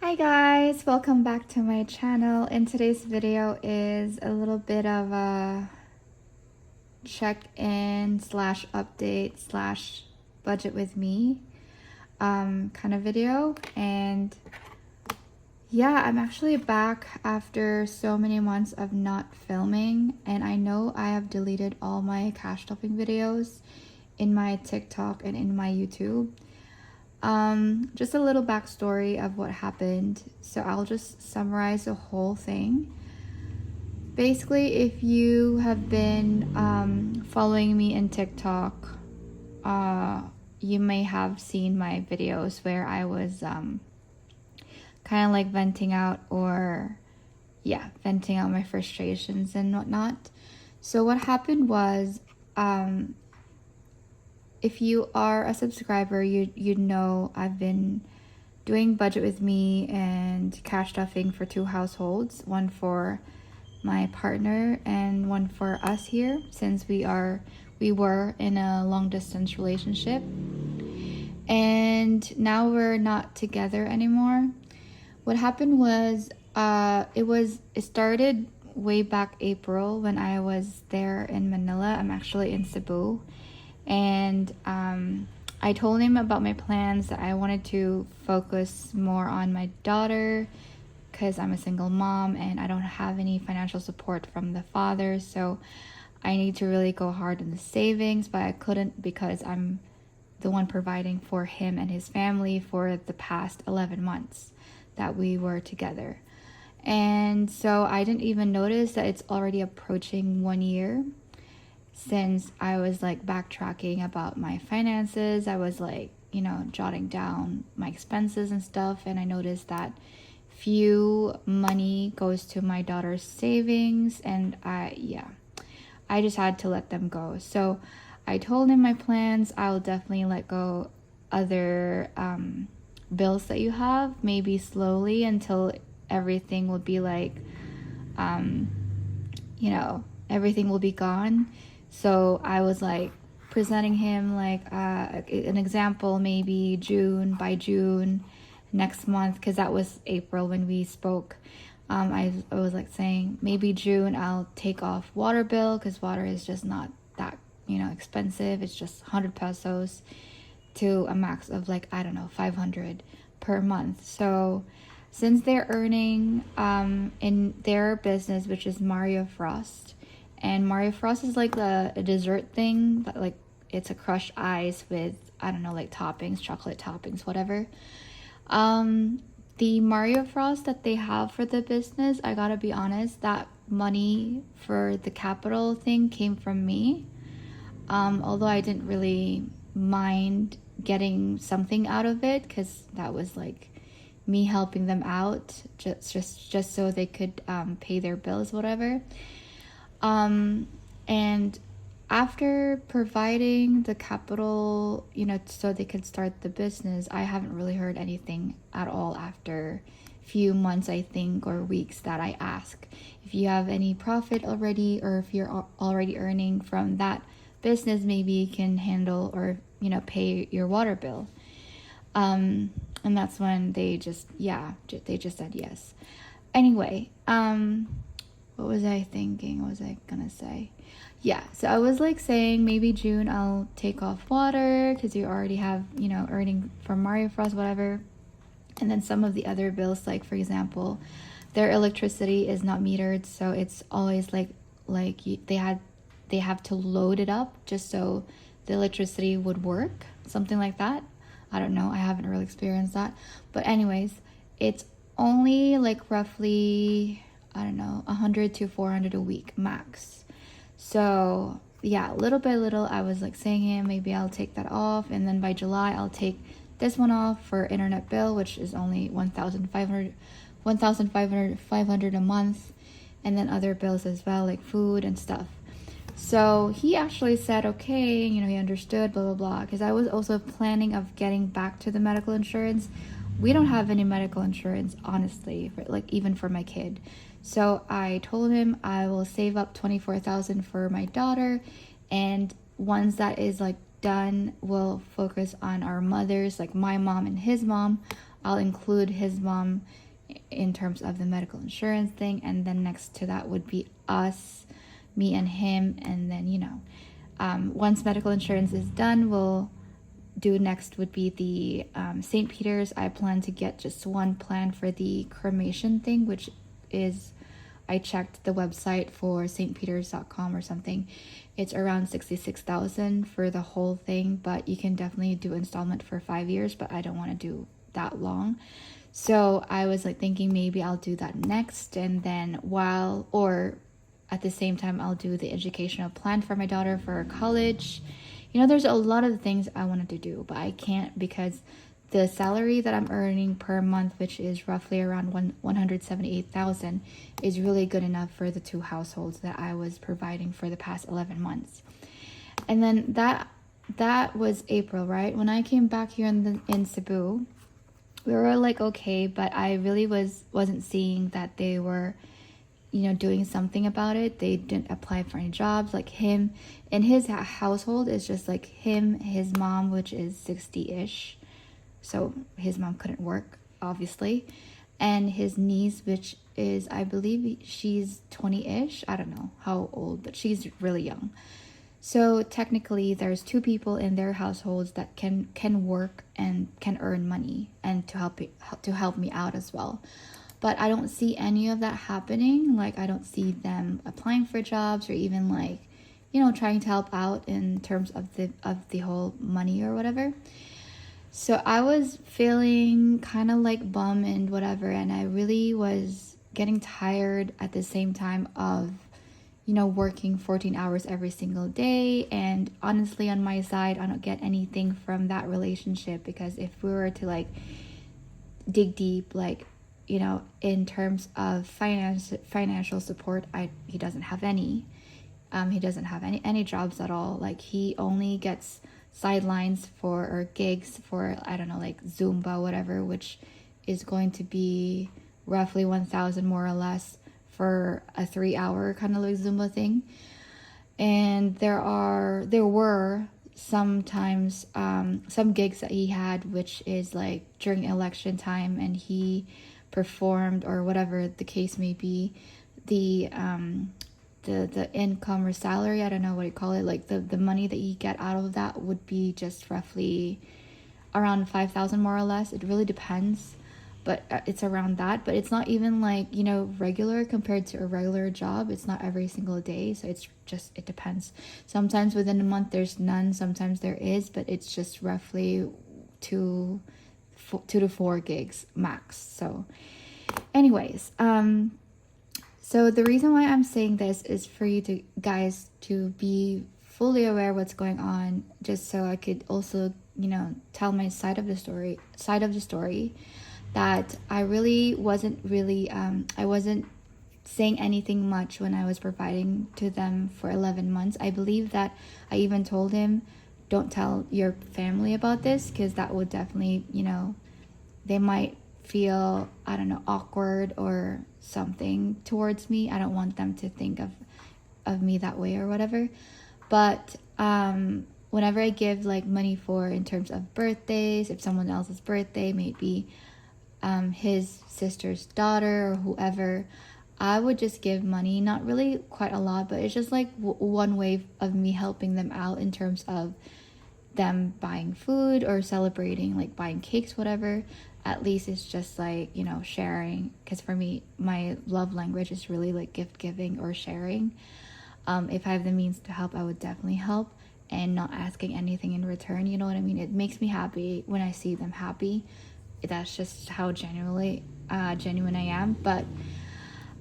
Hi guys, welcome back to my channel. And today's video is a little bit of a check-in slash update slash budget with me kind of video. And yeah, I'm actually back after so many months of not filming, and I know I have deleted all my cash stuffing videos in my TikTok and in my YouTube. Just a little backstory of what happened. So I'll just summarize the whole thing. Basically, if you have been following me in TikTok, you may have seen my videos where I was kind of like venting out venting out my frustrations and whatnot. So what happened was, if you are a subscriber, you'd know I've been doing budget with me and cash stuffing for 2 households, one for my partner and one for us here, since we were in a long distance relationship, and now we're not together anymore. What happened was, it started way back April when I was there in Manila. I'm actually in Cebu. And I told him about my plans, that I wanted to focus more on my daughter because I'm a single mom and I don't have any financial support from the father. So I need to really go hard in the savings, but I couldn't because I'm the one providing for him and his family for the past 11 months that we were together. And so I didn't even notice that it's already approaching 1 year since I was like backtracking about my finances. I was like, jotting down my expenses and stuff, and I noticed that few money goes to my daughter's savings, and I just had to let them go. So I told him my plans. I'll definitely let go other bills that you have, maybe slowly until everything will be like, everything will be gone. So I was like presenting him like an example, maybe by June next month, because that was April when we spoke. I was like saying maybe June I'll take off water bill, because water is just not that expensive. It's just 100 pesos to a max of like, I don't know, 500 per month. So since they're earning in their business, which is Mario Frost, and Mario Frost is like a dessert thing, but like it's a crushed ice with, I don't know, like toppings, chocolate toppings, whatever. The Mario Frost that they have for the business, I gotta be honest, that money for the capital thing came from me. Although I didn't really mind getting something out of it, because that was like me helping them out, just so they could pay their bills, whatever. And after providing the capital, so they could start the business, I haven't really heard anything at all after few months, I think, or weeks that I ask if you have any profit already, or if you're already earning from that business, maybe you can handle or, pay your water bill. And that's when they just said yes. Anyway, what was I thinking? What was I gonna say? Yeah, so I was like saying maybe June I'll take off water, because you already have, earning from Mario Frost, whatever. And then some of the other bills, like for example, their electricity is not metered, so it's always they have to load it up just so the electricity would work, something like that. I don't know, I haven't really experienced that. But anyways, it's only like roughly, I don't know, 100 to 400 a week max. So yeah, little by little, I was like saying, hey, maybe I'll take that off, and then by July I'll take this one off for internet bill, which is only 1,500 a month, and then other bills as well, like food and stuff. So he actually said okay, he understood, blah blah blah, because I was also planning of getting back to the medical insurance. We don't have any medical insurance, honestly, even for my kid. So I told him I will save up 24,000 for my daughter, and once that is like done, we'll focus on our mothers, like my mom and his mom, I'll include his mom in terms of the medical insurance thing, and then next to that would be us, me and him, and then once medical insurance is done, we'll do next would be the St. Peter's. I plan to get just one plan for the cremation thing, which is, I checked the website for stpeters.com or something. It's around 66,000 for the whole thing, but you can definitely do installment for 5 years, but I don't want to do that long. So I was like thinking maybe I'll do that next, and then at the same time I'll do the educational plan for my daughter for college. There's a lot of things I wanted to do, but I can't because the salary that I'm earning per month, which is roughly around 178,000, is really good enough for the 2 households that I was providing for the past 11 months. And then that was April, right? When I came back here in Cebu, we were like okay, but I really wasn't seeing that they were doing something about it. They didn't apply for any jobs. Like him and his household is just like him, his mom, which is 60-ish, so his mom couldn't work obviously, and his niece, which is, I believe she's 20-ish, I don't know how old, but she's really young. So technically there's 2 people in their households that can work and can earn money and to help me out as well. But I don't see any of that happening. Like I don't see them applying for jobs or even like, trying to help out in terms of the whole money or whatever. So I was feeling kind of like bum and whatever, and I really was getting tired at the same time of, working 14 hours every single day. And honestly, on my side, I don't get anything from that relationship, because if we were to like dig deep, like, in terms of financial support, he doesn't have any. He doesn't have any jobs at all. Like he only gets sidelines or gigs for, I don't know, like Zumba, whatever, which is going to be roughly 1,000 more or less for a 3-hour kind of like Zumba thing. And there were sometimes some gigs that he had, which is like during election time, and he performed, or whatever the case may be, the income or salary, I don't know what you call it, like the money that you get out of that would be just roughly around 5,000 more or less. It really depends, but it's around that. But it's not even like regular compared to a regular job. It's not every single day, so it depends. Sometimes within a month there's none, sometimes there is, but it's just roughly 2 to 4 gigs max. So anyways, so the reason why I'm saying this is for you guys to be fully aware of what's going on, just so I could also tell my side of the story, that I really wasn't I wasn't saying anything much when I was providing to them for 11 months. I believe that I even told him, don't tell your family about this, because that would definitely, they might feel, I don't know, awkward or something towards me. I don't want them to think of me that way or whatever. But whenever I give like money for, in terms of birthdays, if someone else's birthday, maybe his sister's daughter or whoever, I would just give money, not really quite a lot, but it's just like one way of me helping them out in terms of them buying food or celebrating, like buying cakes, whatever. At least it's just like, sharing, because for me, my love language is really like gift giving or sharing. If I have the means to help, I would definitely help, and not asking anything in return. You know what I mean? It makes me happy when I see them happy. That's just how genuine I am. But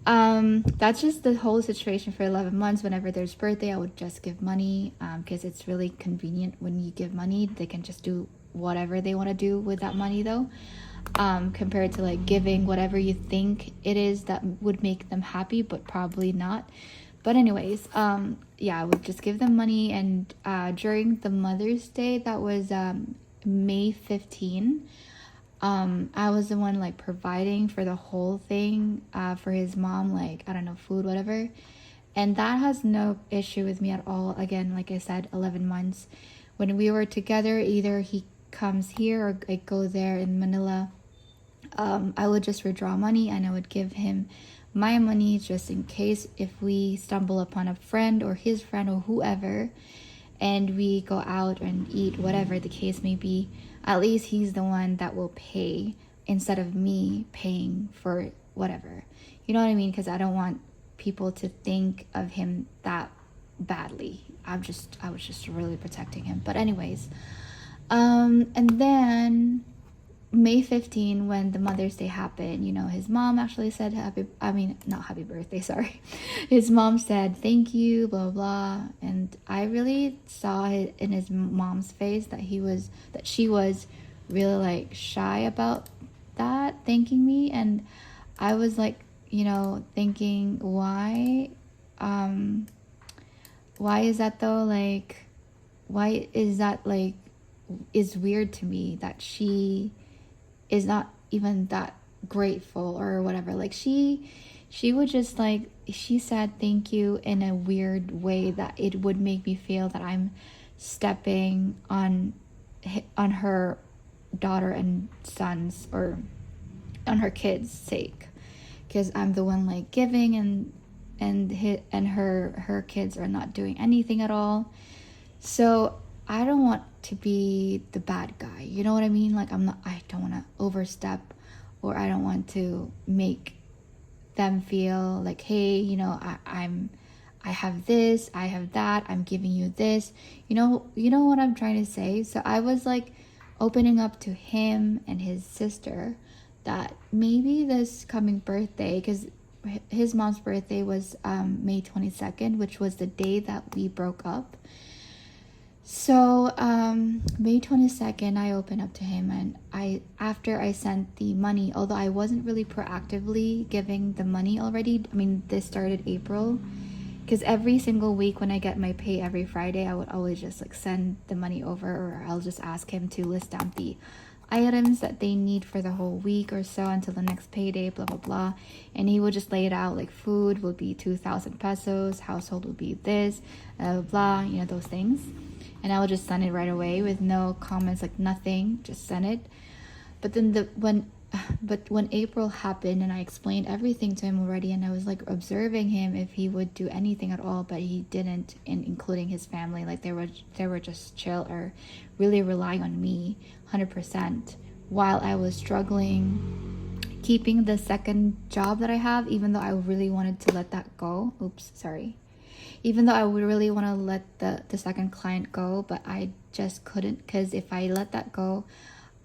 that's just the whole situation for 11 months. Whenever there's birthday, I would just give money, because it's really convenient when you give money. They can just do whatever they want to do with that money though, compared to like giving whatever you think it is that would make them happy, but probably not. But anyways, I would just give them money. And during the Mother's Day, that was May 15, I was the one like providing for the whole thing, for his mom, like, I don't know, food, whatever. And that has no issue with me at all. Again, like I said, 11 months. When we were together, either he comes here or I go there in Manila, I would just withdraw money and I would give him my money just in case if we stumble upon a friend or his friend or whoever and we go out and eat, whatever the case may be, at least he's the one that will pay instead of me paying for whatever. You know what I mean? Because I don't want people to think of him that badly. I was just really protecting him. But anyways, and then May 15, when the Mother's Day happened, his mom actually said not happy birthday, sorry. His mom said, thank you, blah, blah. And I really saw it in his mom's face that she was really like shy about that, thanking me. And I was like, thinking, why is that though? Like, why is that like, is weird to me that she is not even that grateful or whatever. Like she would just like, she said thank you in a weird way that it would make me feel that I'm stepping on her daughter and sons, or on her kids' sake, because I'm the one like giving and her kids are not doing anything at all. So I don't want to be the bad guy. You know what I mean? Like I don't want to overstep, or I don't want to make them feel like, hey, I have this, I have that, I'm giving you this. You know what I'm trying to say? So I was like opening up to him and his sister that maybe this coming birthday, because his mom's birthday was May 22nd, which was the day that we broke up. So May 22nd, I opened up to him, and after I sent the money, although I wasn't really proactively giving the money already. I mean, this started April, because every single week when I get my pay every Friday, I would always just like send the money over, or I'll just ask him to list down the items that they need for the whole week or so until the next payday, blah blah blah. And he would just lay it out, like food would be 2,000 pesos, household would be this, blah, those things. And I would just send it right away with no comments, like nothing, just send it. But then when April happened and I explained everything to him already, and I was like observing him if he would do anything at all, but he didn't, including his family. Like they were just chill or really relying on me 100%, while I was struggling keeping the second job that I have, even though I really wanted to let that go. Even though I would really want to let the second client go, but I just couldn't, because if I let that go,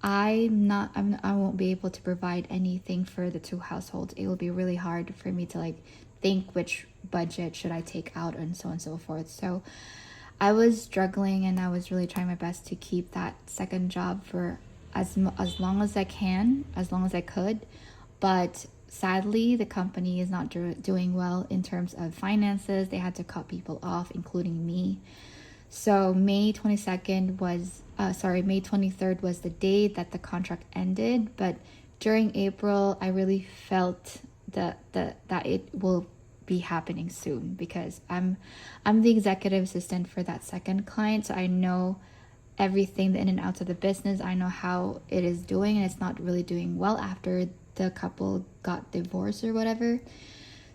I won't be able to provide anything for the two households. It will be really hard for me to like think which budget should I take out and so on and so forth. So I was struggling, and I was really trying my best to keep that second job for as long as I can, as long as I could. But sadly, the company is not doing well in terms of finances. They had to cut people off, including me. So May 23rd was the day that the contract ended. But during April, I really felt that it will be happening soon, because I'm the executive assistant for that second client. So I know everything, the in and outs of the business. I know how it is doing, and it's not really doing well after the couple got divorced or whatever.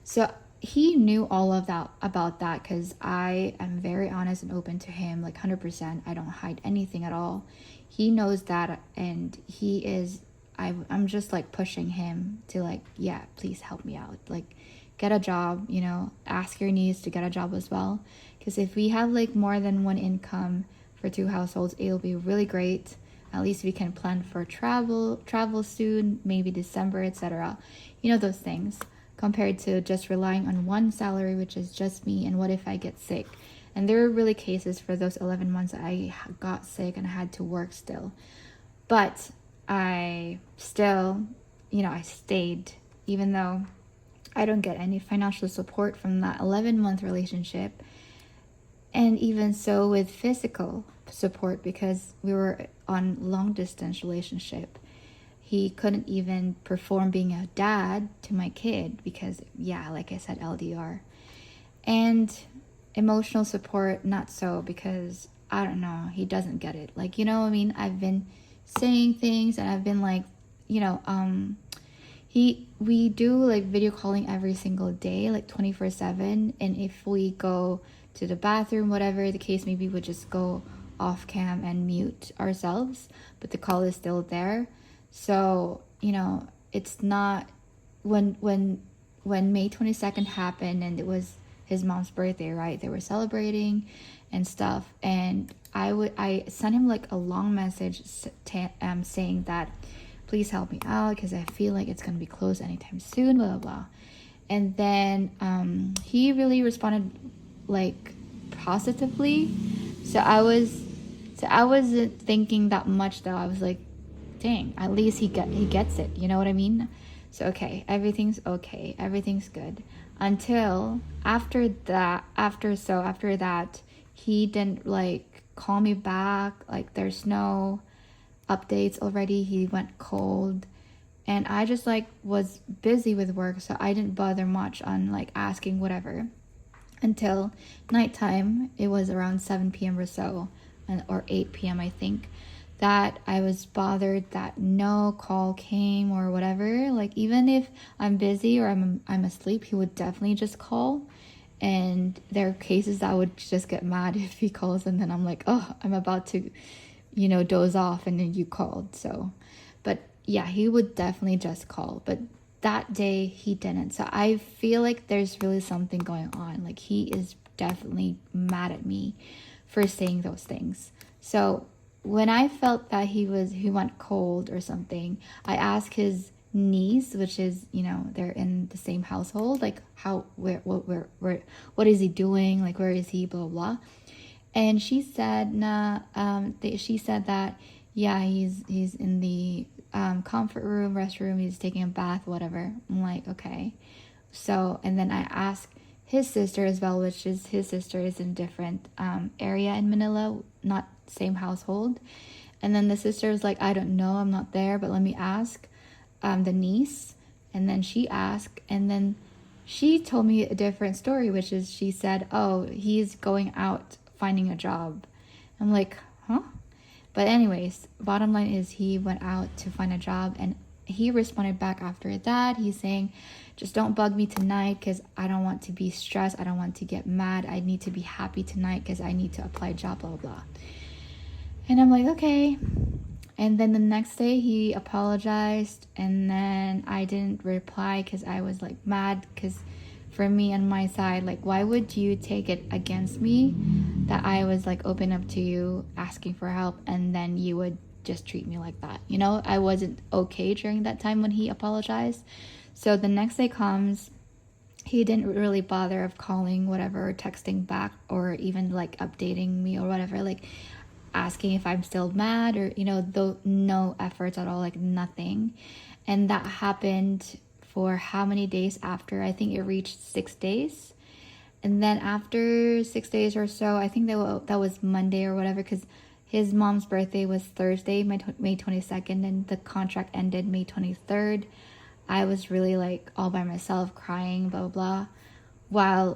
So he knew all of that about that, because I am very honest and open to him, like 100%. I don't hide anything at all. He knows that, and I'm just like pushing him to like, yeah, please help me out, like get a job, ask your niece to get a job as well, because if we have like more than one income for two households, it'll be really great. At least we can plan for travel soon, maybe December, etc. Those things, compared to just relying on one salary, which is just me. And what if I get sick? And there were really cases for those 11 months that I got sick and I had to work still. But I still, I stayed, even though I don't get any financial support from that 11-month relationship. And even so with physical support, because we were on long distance relationship. He couldn't even perform being a dad to my kid because, yeah, like I said, LDR. And emotional support, not so, because I don't know, he doesn't get it. Like, I've been saying things and I've been like you know, we do like video calling every single day, like 24/7. And if we go to the bathroom, whatever the case may be, we just go off cam and mute ourselves, but the call is still there. So, you know, it's not when May 22nd happened and it was his mom's birthday, right? They were celebrating and stuff. And I sent him like a long message saying that please help me out because I feel like it's gonna be closed anytime soon, blah blah blah. And then he really responded like positively. So I wasn't thinking that much though. I was like, dang, at least he gets it. You know what I mean? So everything's okay, everything's good. Until after that, he didn't like call me back. Like there's no updates already. He went cold. And I just like was busy with work, so I didn't bother much on like asking whatever. Until nighttime, it was around 7 p.m. or so, or 8 p.m. I think, that I was bothered that no call came or whatever. Like even if I'm busy or I'm asleep, he would definitely just call. And there are cases that I would just get mad if he calls, and then I'm like, oh, I'm about to, you know, doze off, and then you called. So, but yeah, he would definitely just call. But that day he didn't. So I feel like there's really something going on. Like he is definitely mad at me for saying those things. So when I felt that he went cold or something, I asked his niece, which is, you know, they're in the same household, like what is he doing? Like where is he? Blah blah blah. And she said, she said that yeah, he's in the comfort room, restroom, he's taking a bath, whatever. I'm like, okay. So, and then I asked his sister as well, which is his sister is in different area in Manila, not same household. And then the sister is like, I don't know, I'm not there, but let me ask the niece. And then she asked, and then she told me a different story, which is she said, oh, he's going out finding a job. I'm like, huh? But anyways, bottom line is he went out to find a job, and he responded back after that. He's saying, just don't bug me tonight because I don't want to be stressed. I don't want to get mad. I need to be happy tonight because I need to apply a job, blah, blah, blah. And I'm like, okay. And then the next day he apologized, and then I didn't reply because I was like mad because for me on my side, like, why would you take it against me that I was like open up to you asking for help, and then you would just treat me like that? You know, I wasn't okay during that time when he apologized. So the next day comes, he didn't really bother of calling, whatever, or texting back, or even like updating me or whatever, like asking if I'm still mad, or, you know, no efforts at all, like nothing. And that happened for how many days after? I think it reached 6 days. And then after 6 days or so, I think that was Monday or whatever, because his mom's birthday was Thursday, May 22nd, and the contract ended May 23rd. I was really like all by myself crying, blah, blah, blah.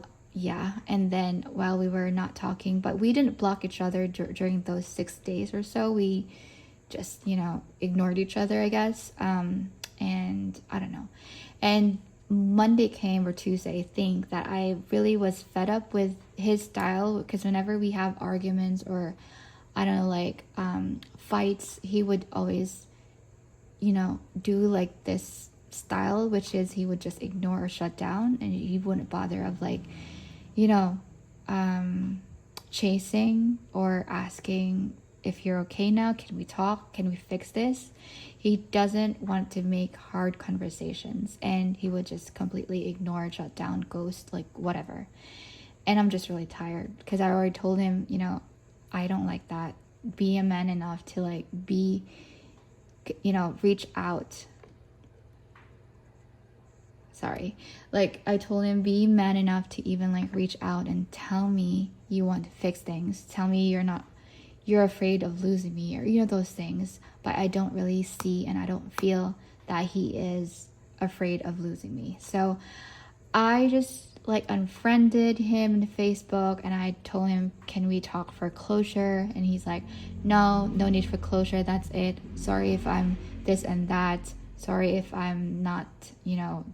And then while we were not talking, but we didn't block each other during those 6 days or so. We just, you know, ignored each other, I guess. And I don't know. And Monday came, or Tuesday, I think, that I really was fed up with his style, because whenever we have arguments or, I don't know, like fights, he would always, you know, do like this style, which is he would just ignore or shut down, and he wouldn't bother of like, you know, chasing or asking if you're okay now, can we talk, can we fix this? He doesn't want to make hard conversations, and he would just completely ignore, shut down, ghost, like whatever. And I'm just really tired, because I already told him, you know, I don't like that. Be a man enough to like be, you know, reach out. Sorry. Like I told him, be man enough to even like reach out and tell me you want to fix things. Tell me you're afraid of losing me, or, you know, those things. But I don't really see, and I don't feel that he is afraid of losing me. So I just like unfriended him in Facebook, and I told him, can we talk for closure? And he's like, no need for closure, that's it. Sorry if I'm this and that. Sorry if I'm not,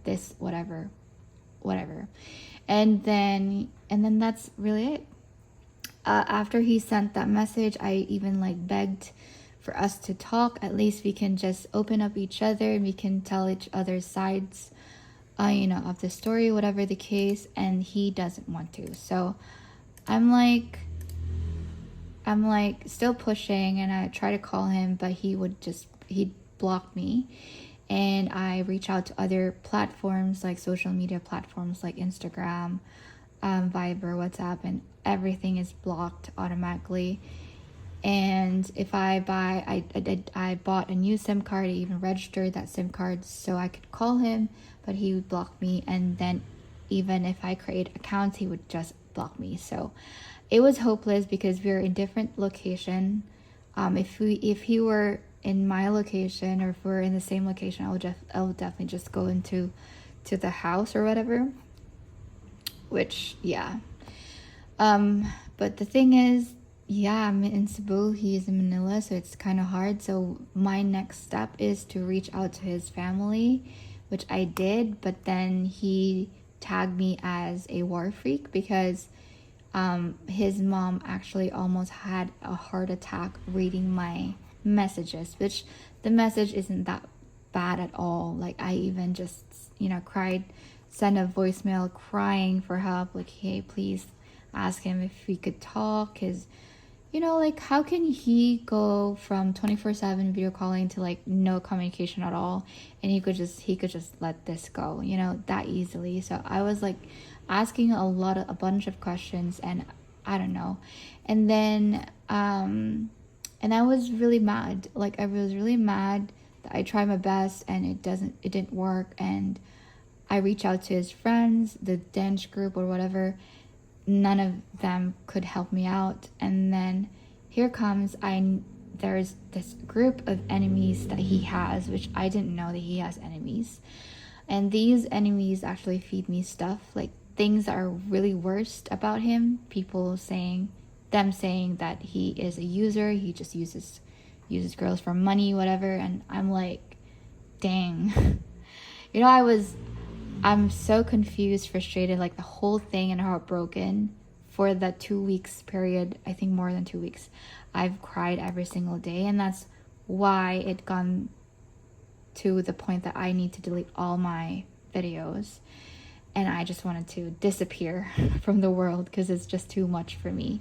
this, whatever. And then that's really it. After he sent that message, I even like begged for us to talk. At least we can just open up each other and we can tell each other's sides, of the story, whatever the case. And he doesn't want to. So I'm like still pushing, and I try to call him, but he'd block me. And I reach out to other platforms, like social media platforms like Instagram, Viber, WhatsApp, and everything is blocked automatically. And if I bought a new SIM card. I even registered that SIM card so I could call him, but he would block me. And then even if I create accounts, he would just block me. So it was hopeless because we were in different location. If he were in my location, or if we're in the same location, I would definitely just go into the house or whatever. Which, yeah. But the thing is, yeah, I'm in Cebu, he's in Manila, so it's kind of hard. So my next step is to reach out to his family, which I did, but then he tagged me as a war freak because his mom actually almost had a heart attack reading my messages, which the message isn't that bad at all. Like, I even just, cried, sent a voicemail crying for help, like, hey, please ask him if we could talk, because like, how can he go from 24/7 video calling to like no communication at all, and he could just let this go, that easily. So I was like asking a bunch of questions, and I don't know. And then and I was really mad. Like, I was really mad that I tried my best and it didn't work. And I reached out to his friends, the dance group or whatever. None of them could help me out. And then here comes, there's this group of enemies that he has, which I didn't know that he has enemies. And these enemies actually feed me stuff, like things that are really worst about him. People saying that he is a user, he just uses girls for money, whatever. And I'm like, dang. I'm so confused, frustrated, like the whole thing, and heartbroken for the 2 weeks period. I think more than 2 weeks. I've cried every single day, and that's why it gone to the point that I need to delete all my videos, and I just wanted to disappear from the world because it's just too much for me.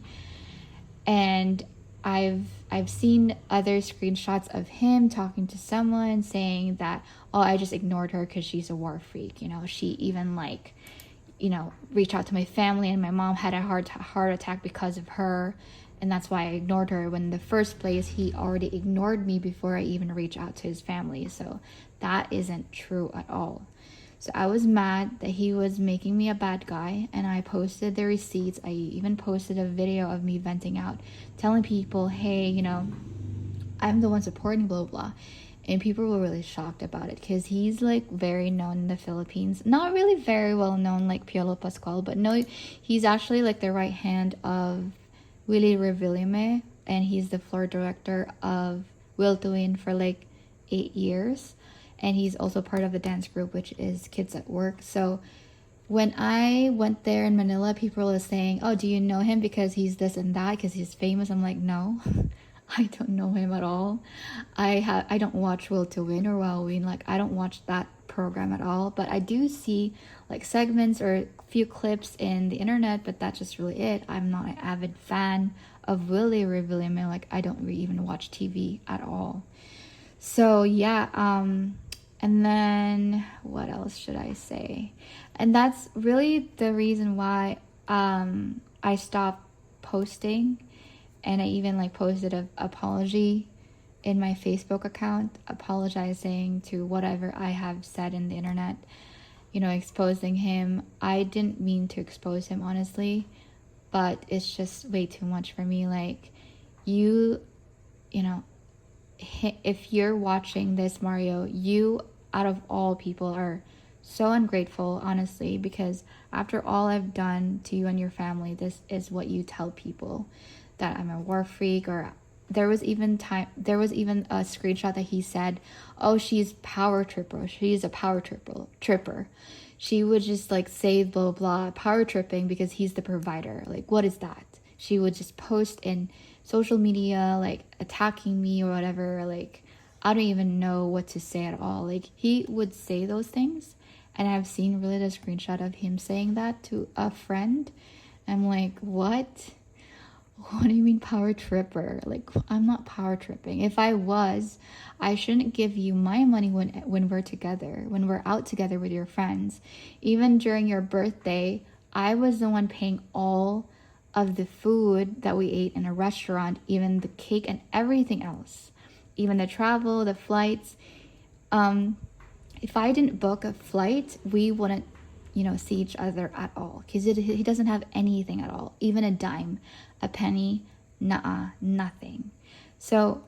And I've seen other screenshots of him talking to someone saying that, oh, I just ignored her because she's a war freak. She even reached out to my family, and my mom had a heart attack because of her, and that's why I ignored her. When in the first place, he already ignored me before I even reached out to his family. So that isn't true at all. So I was mad that he was making me a bad guy, and I posted the receipts. I even posted a video of me venting out, telling people, hey, I'm the one supporting blah, blah. And people were really shocked about it because he's like very known in the Philippines. Not really very well known like Piolo Pascual, but no, he's actually like the right hand of Willie Revillame, and he's the floor director of Will to Win for like 8 years. And he's also part of the dance group, which is Kids at Work. So when I went there in Manila, people were saying, oh, do you know him because he's this and that, because he's famous? I'm like, no, I don't know him at all. I don't watch Will to Win or Wow Win. Like, I don't watch that program at all. But I do see like segments or a few clips in the internet, but that's just really it. I'm not an avid fan of Willie Revillame. Like, I don't really even watch TV at all. So yeah, and then what else should I say? And that's really the reason why I stopped posting, and I even like posted an apology in my Facebook account, apologizing to whatever I have said in the internet, exposing him. I didn't mean to expose him, honestly, but it's just way too much for me. Like, if you're watching this, Mario, you out of all people are so ungrateful, honestly, because after all I've done to you and your family, this is what you tell people, that I'm a war freak, or there was even a screenshot that he said, oh, she's a power tripper. She would just like say blah blah power tripping because he's the provider. Like, what is that? She would just post in social media like attacking me or whatever. Like, I don't even know what to say at all. Like, he would say those things, and I've seen really the screenshot of him saying that to a friend. I'm like, what? What do you mean power tripper? Like, I'm not power tripping. If I was, I shouldn't give you my money when we're together, when we're out together with your friends. Even during your birthday, I was the one paying all of the food that we ate in a restaurant, even the cake and everything else, even the travel, the flights. If I didn't book a flight, we wouldn't, see each other at all, because he doesn't have anything at all, even a dime, a penny, nothing. So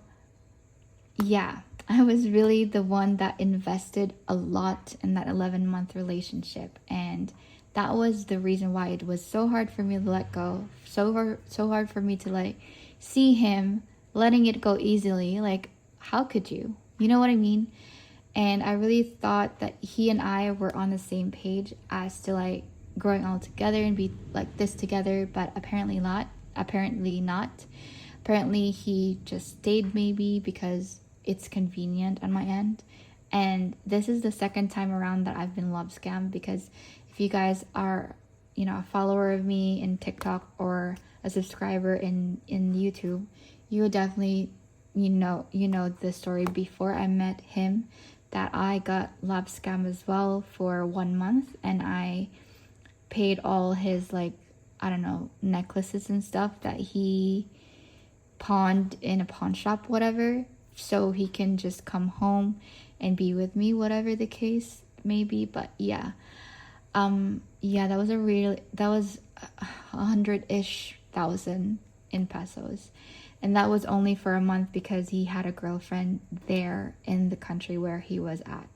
yeah, I was really the one that invested a lot in that 11-month relationship, and that was the reason why it was so hard for me to let go, so hard for me to like see him letting it go easily. Like, how could you? You know what I mean? And I really thought that he and I were on the same page as to like growing all together and be like this together, but apparently not. Apparently he just stayed, maybe because it's convenient on my end. And this is the second time around that I've been love scammed, because if you guys are, a follower of me in TikTok or a subscriber in YouTube, you would definitely, you know the story. Before I met him, that I got love scammed as well for 1 month, and I paid all his, like, I don't know, necklaces and stuff that he pawned in a pawn shop, whatever, so he can just come home and be with me, whatever the case may be. But yeah, that was 100-ish thousand in pesos. And that was only for a month because he had a girlfriend there in the country where he was at.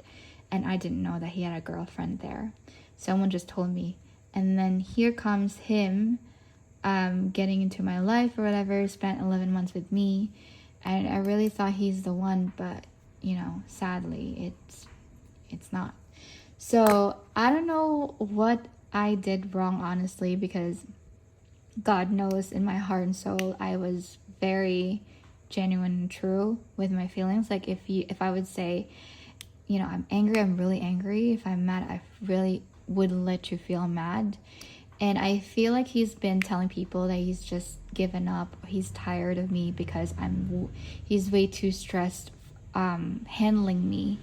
And I didn't know that he had a girlfriend there. Someone just told me. And then here comes him getting into my life or whatever, spent 11 months with me. And I really thought he's the one, but, sadly, it's not. So I don't know what I did wrong, honestly, because God knows in my heart and soul I was very genuine and true with my feelings. Like, if I would say, I'm angry, I'm really angry. If I'm mad, I really would let you feel mad. And I feel like he's been telling people that he's just given up. He's tired of me because he's way too stressed handling me,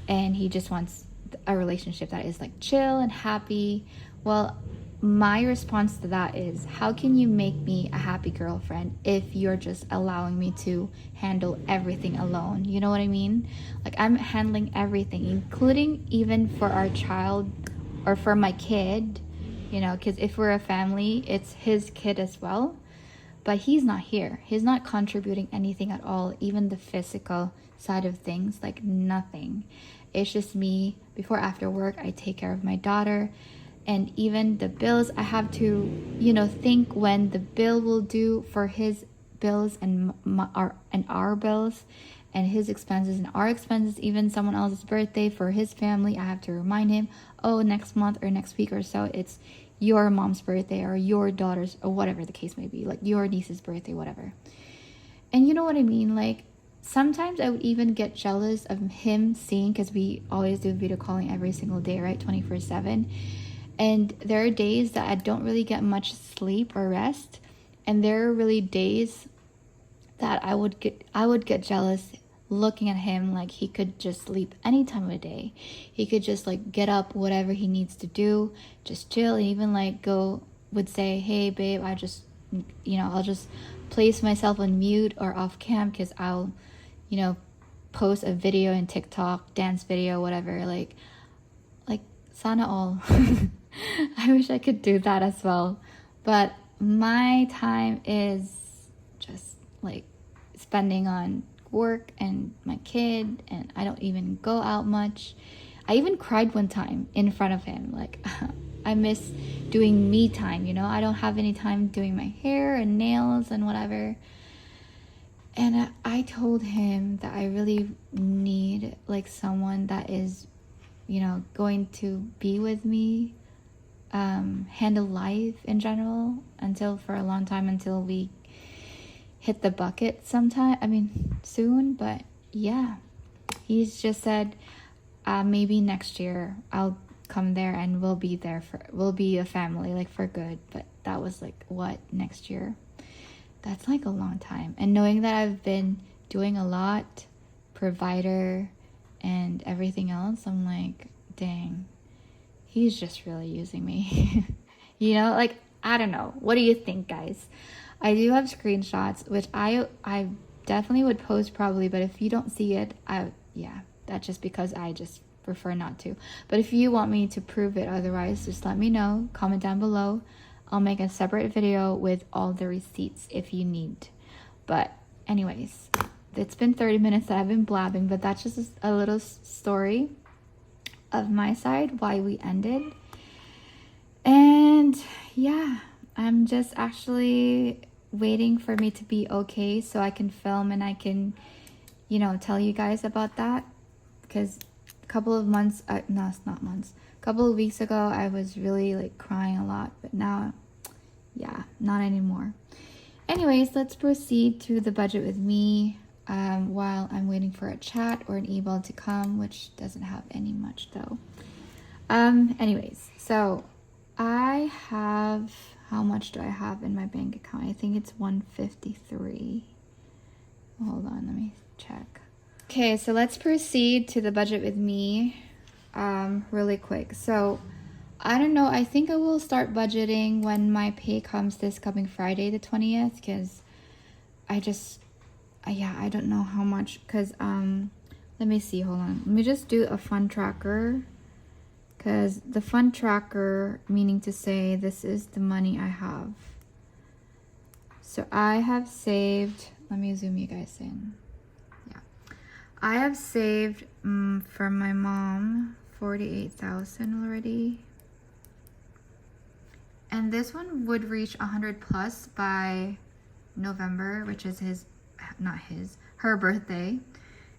and he just wants a relationship that is like chill and happy. Well, my response to that is, how can you make me a happy girlfriend if you're just allowing me to handle everything alone? You know what I mean? Like, I'm handling everything, including even for our child or for my kid, because if we're a family, it's his kid as well. But he's not here. He's not contributing anything at all, even the physical side of things, like nothing. It's just me. Before, after work, I take care of my daughter. And even the bills, I have to, think when the bill will due for his bills and our bills, and his expenses and our expenses. Even someone else's birthday for his family, I have to remind him, oh, next month or next week or so, it's your mom's birthday or your daughter's, or whatever the case may be, like your niece's birthday, whatever. And you know what I mean? Like, sometimes I would even get jealous of him seeing, because we always do video calling every single day, right? 24/7. And there are days that I don't really get much sleep or rest. And there are really days that I would get jealous looking at him, like he could just sleep any time of the day. He could just like get up, whatever he needs to do, just chill, and even like would say, hey babe, I'll just place myself on mute or off cam, because I'll, post a video in TikTok, dance video, whatever, like sana all. I wish I could do that as well. But my time is just like spending on work and my kid, and I don't even go out much. I even cried one time in front of him. Like, I miss doing me time, I don't have any time doing my hair and nails and whatever. And I told him that I really need like someone that is, you know, going to be with me, handle life in general until for a long time, until we hit the bucket sometime. I mean, soon, but yeah. He's just said, maybe next year I'll come there and we'll be a family, like for good. But that was like, what, next year? That's like a long time. And knowing that I've been doing a lot, provider and everything else, I'm like, dang, he's just really using me. You know, like, I don't know. What do you think, guys? I do have screenshots, which I definitely would post probably, but if you don't see it, yeah, that's just because I just prefer not to. But if you want me to prove it otherwise, just let me know. Comment down below. I'll make a separate video with all the receipts if you need. But anyways, it's been 30 minutes that I've been blabbing, but that's just a little story of my side, why we ended. And yeah, I'm just actually waiting for me to be okay so I can film and I can, you know, tell you guys about that. Because a couple of months, no, it's not months, a couple of weeks ago, I was really like crying a lot, but now, yeah, not anymore. Anyways, let's proceed to the budget with me while I'm waiting for a chat or an email to come, which doesn't have any much though. Anyways, so I have, how much do I have in my bank account? I think it's 153. Hold on, let me check. Okay, so let's proceed to the budget with me really quick. So I don't know, I think I will start budgeting when my pay comes this coming Friday the 20th, because I just, yeah, I don't know how much, because let me see, hold on, let me just do a fund tracker, because the fund tracker, meaning to say this is the money I have. So I have saved, let me zoom you guys in. Yeah, I have saved for my mom 48,000 already. And this one would reach 100 plus by November, which is her birthday.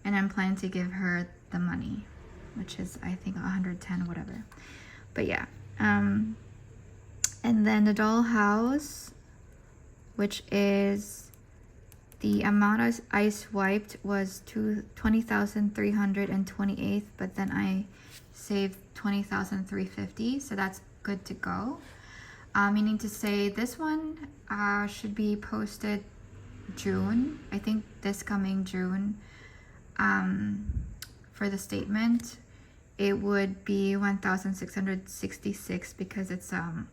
And I'm planning to give her the money, which is, I think, 110, whatever. But yeah. And then the dollhouse, which is the amount I swiped was 20,328, but then I saved 20,350, so that's good to go. Meaning to say this one should be posted June, I think this coming June. For the statement, it would be 1,666 because it's a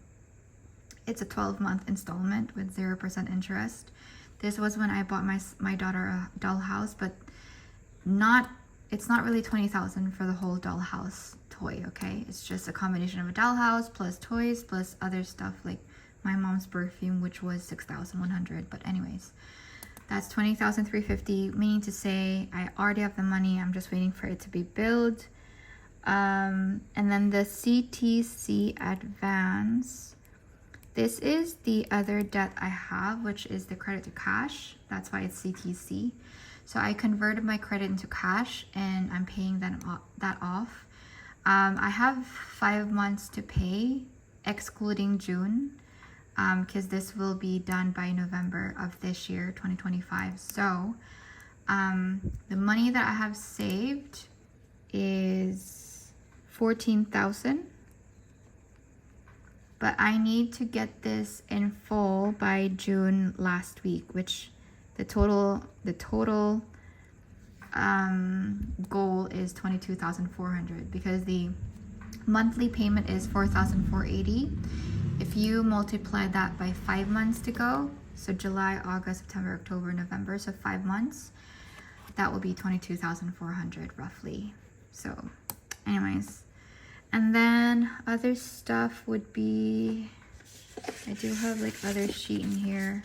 12-month installment with 0% interest. This was when I bought my daughter a dollhouse, but it's not really 20,000 for the whole dollhouse toy, okay? It's just a combination of a dollhouse plus toys plus other stuff like my mom's perfume, which was 6,100. But anyways, that's 20,350, meaning to say I already have the money. I'm just waiting for it to be billed. And then the CTC advance. This is the other debt I have, which is the credit to cash. That's why it's CTC. So I converted my credit into cash and I'm paying that off. I have 5 months to pay, excluding June, because this will be done by November of this year, 2025. So the money that I have saved is 14,000. But I need to get this in full by June last week, which the total goal is 22,400 because the monthly payment is 4,480. If you multiply that by 5 months to go, so July, August, September, October, November, so 5 months, that will be 22,400 roughly. So anyways, and then other stuff would be, I do have like other sheet in here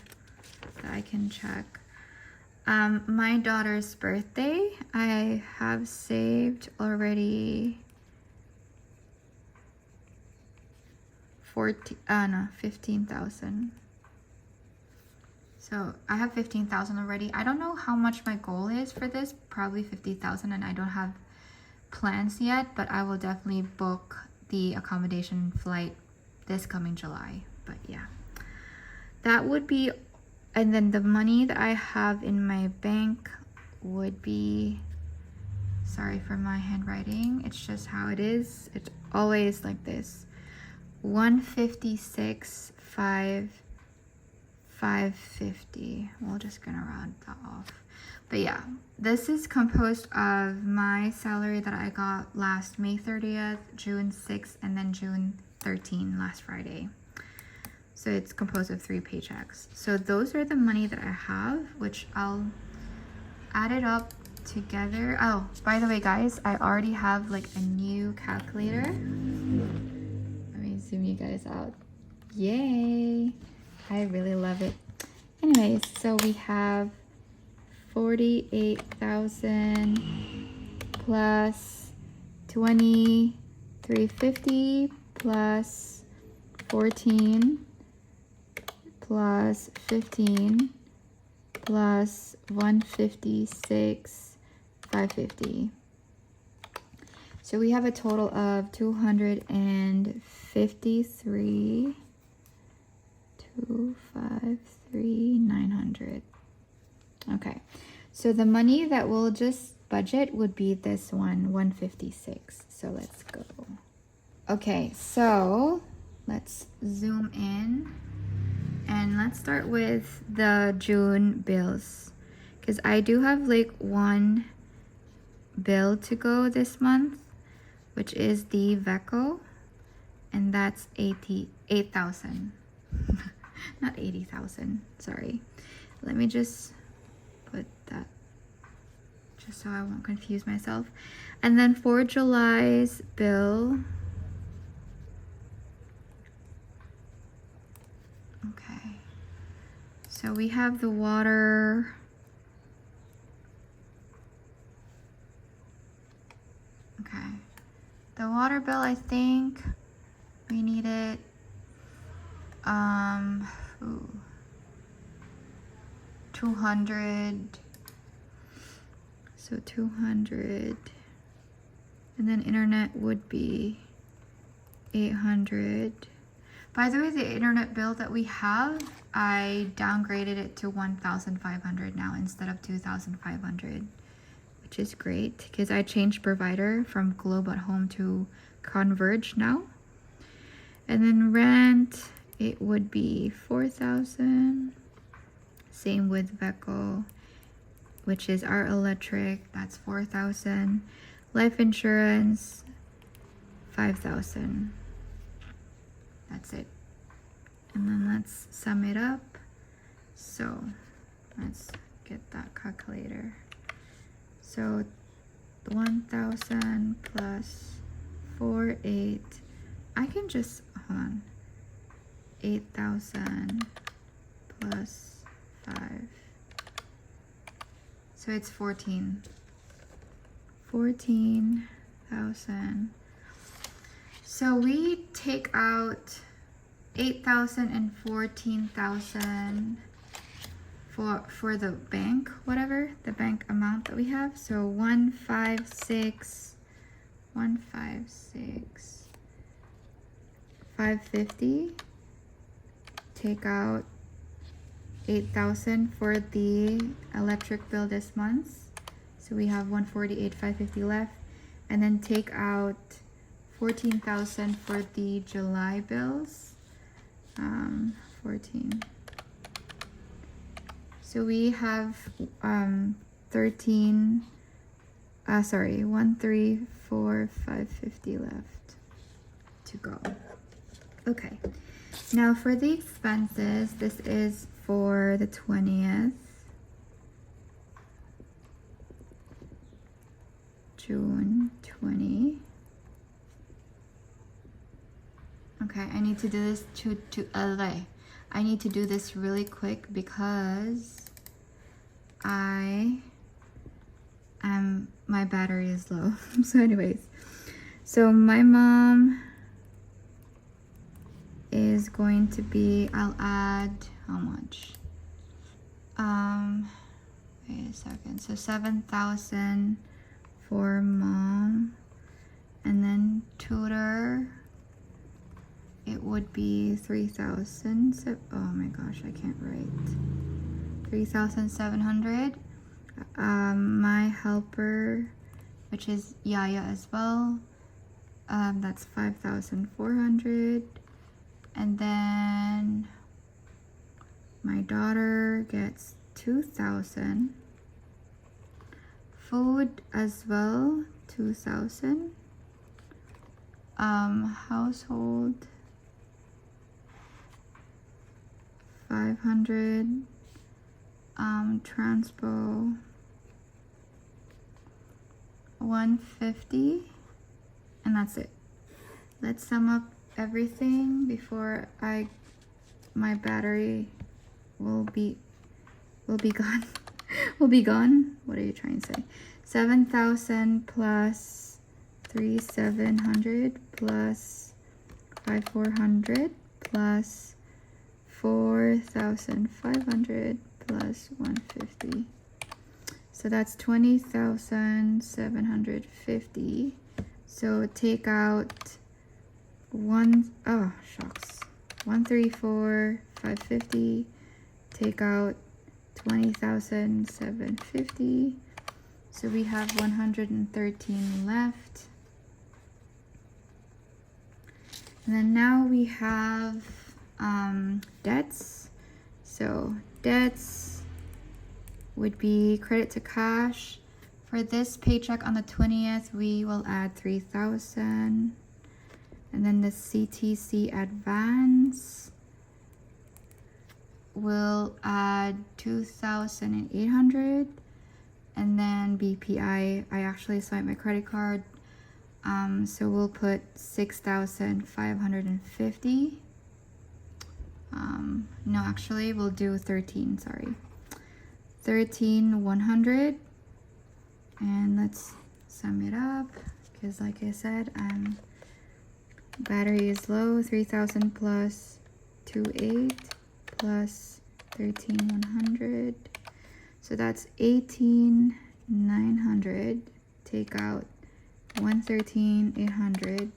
that I can check. My daughter's birthday, I have saved already 15,000. So I have 15,000 already. I don't know how much my goal is for this, probably 50,000, and I don't have plans yet, but I will definitely book the accommodation flight this coming July. But yeah, that would be, and then the money that I have in my bank would be, sorry for my handwriting, it's just how it is. It's always like this. 156,550. We're just gonna round that off. But yeah, this is composed of my salary that I got last May 30th, June 6th, and then June 13th, last Friday. So it's composed of 3 paychecks. So those are the money that I have, which I'll add it up together. Oh, by the way, guys, I already have like a new calculator. Let me zoom you guys out. Yay! I really love it. Anyways, so we have 48,000 plus 2350 plus 14 plus 15 plus 156,550. So we have a total of 253,900. Okay, so the money that we'll just budget would be this one, 156. So let's go. Okay, so let's zoom in and let's start with the June bills, because I do have like one bill to go this month, which is the BACKKK, and that's 8,000. Not 80,000, sorry. Let me just put that just so I won't confuse myself. And then for July's bill, okay, so we have the water. Okay, the water bill, I think we needed ooh, 200. So 200, and then internet would be 800. By the way, the internet bill that we have, I downgraded it to 1,500 now instead of 2,500, which is great because I changed provider from Globe at Home to Converge now. And then rent, it would be 4,000. Same with BACKKK, which is our electric, that's 4,000. Life insurance, 5,000. That's it. And then let's sum it up. So let's get that calculator. So 1,000 plus 4,800. I can just, hold on. 8,000 plus 5. So it's 14,000. So we take out 8,000 and 14,000 for the bank, whatever the bank amount that we have. So 550. Take out 8,000 for the electric bill this month, so we have 148,550 left, and then take out 14,000 for the July bills. 14. So we have 134,550 left to go. Okay, now for the expenses, this is for the 20th, June 20. Okay, I need to do this I need to do this really quick because my battery is low. So anyways, so my mom is going to be, I'll add how much? Wait a second. So 7,000 for mom, and then tutor, it would be 3,000. Oh my gosh, I can't write. 3,700. My helper, which is Yaya as well, that's 5,400. And then my daughter gets 2,000. Food as well, 2,000. Household, 500. Transpo, 150, and that's it. Let's sum up everything before my battery will be gone. Will be gone. What are you trying to say? 7,000 plus 3,700 plus 5,400 plus 4,500 plus 150. So that's 20,750. So take out 134,550. Take out 20,750. So we have 113 left. And then now we have debts. So debts would be credit to cash. For this paycheck on the 20th, we will add 3,000. And then the CTC advance will add 2,800. And then BPI, I actually swiped my credit card. So we'll put 6,550. No, actually we'll do 13, sorry. 13,100. And let's sum it up, because like I said, battery is low. 3,000 plus 2,800 plus 13,100. So that's 18,900. Take out 113,800.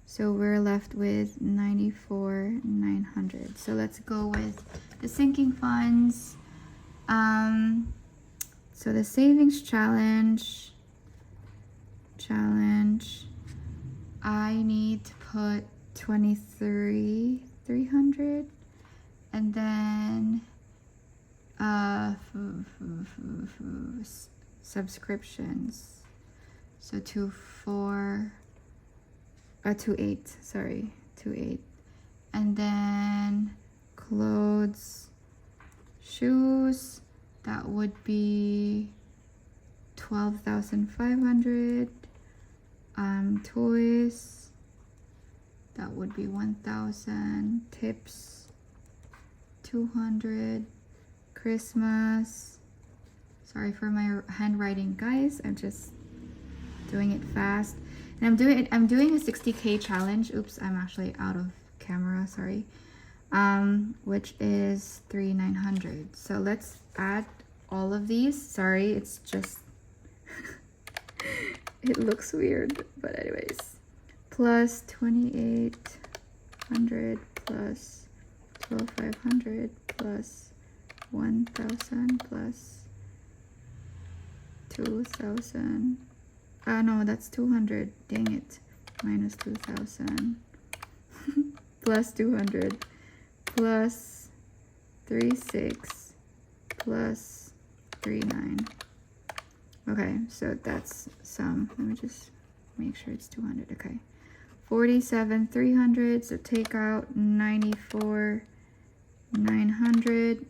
So we're left with 94,900. So let's go with the sinking funds. So the savings challenge, I need to put 23,300, and then subscriptions. So 2,800, and then clothes, shoes, that would be 12,500. Toys, that would be 1,000. Tips, 200. Christmas, sorry for my handwriting, guys, I'm just doing it fast. And I'm doing a 60K challenge. Oops, I'm actually out of camera, sorry. Which is 3,900. So let's add all of these. Sorry, it's just it looks weird, but anyways. Plus 2,800 plus 12,500 plus 1,000 plus 2,000. No, that's 200. Dang it. Minus 2,000. Plus 200. Plus 3,600. Plus 3,900. Okay, so that's some. Let me just make sure it's 200. Okay. 47,300. So take out 94,900.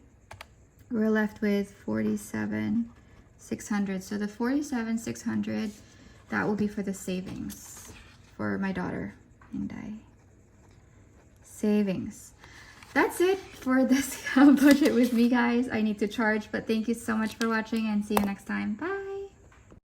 We're left with 47,600. So the 47,600, that will be for the savings for my daughter and I. Savings. That's it for this budget with me, guys. I need to charge, but thank you so much for watching and see you next time. Bye.